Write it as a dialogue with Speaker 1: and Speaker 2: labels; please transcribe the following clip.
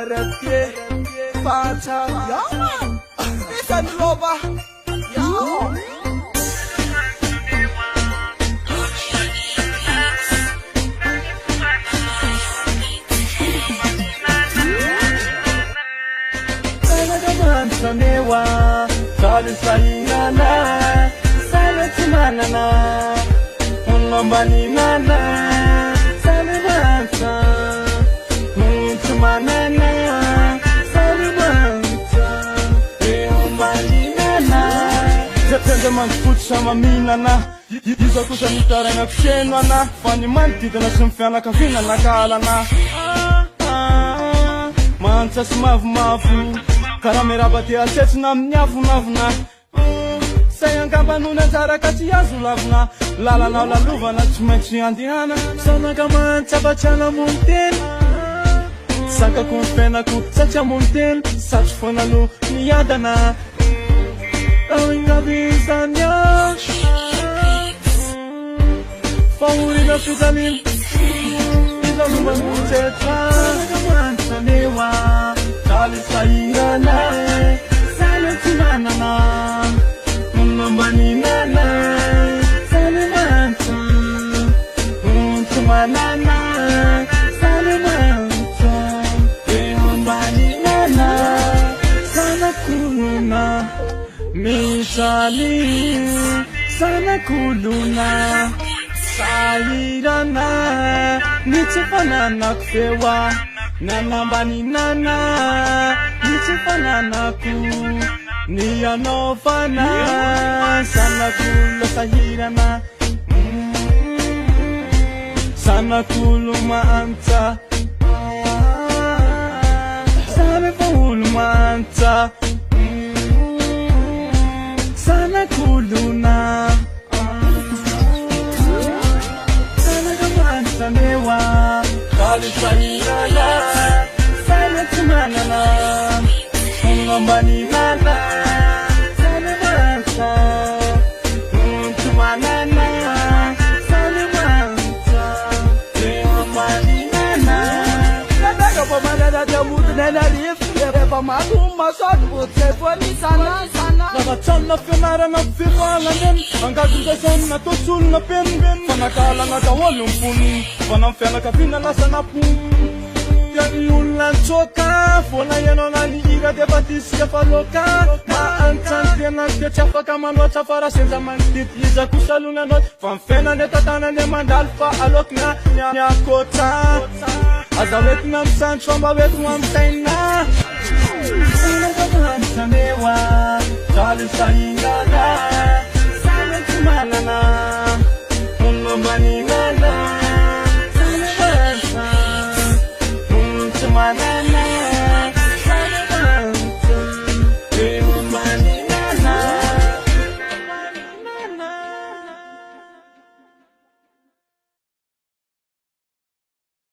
Speaker 1: RFK Pacha, man. Listen, Roba,
Speaker 2: Sanewa, sali sainana, sali tumanana, unlombani nana, sali bansa, tumanana, sali bansa, umbani nana. Zapenda manfutsha maminana, yiza kusa mitaranga kushenwana, fani mantitana simfiana kafina nakalana. Mantsa mavu karamera bati asetsina miavunavuna sayangamba tsara ka tsy azo lavina lalana lalovana tsy maintsy andihana sanaka mantsabatsana mony teny sakako ny fiainako satria mony teny satry foana no miadana ingabizany fahorina fijalina izalombanotsetra mantsanewa sali sairana, sali tumanana, unlombani nana, sali manta, tumanana, sali manta, unlombani nana, sana kuluna, misali, sana kuluna, sairana, nichifanana kufewa. Nanambani nana, nichifana ku, niyanofana, sana kulo sahirana, sana kulo maanta, sana kulo maanta, sana kulo na, sana kamanta newa. Sali sainana, sali tumanana, unlombani nana, sali bansa, tumanana, sali bansa, unlombani nana.
Speaker 1: Nadaga pa manada jamutu nenarif, pa maguma sot putse poni sana.
Speaker 2: Nakatsana fianarana fifananden, angadundasana tosulna penben, fanakalana daholo mpony, fanamfianakaviana lasa napony. Tiany olona tsoka, foana ianao nanihira defa tisika faloka, maantsany tena dia tsy afaka manoatra fa raha senja manodidhiza kosalona anao, fa ny fiainany tantanany mandalo fa alokina miakôtra. Aza hoentina misandro fa mba hoentina amitaina. Sanewa, sali saingana, sali tumanana, unlombani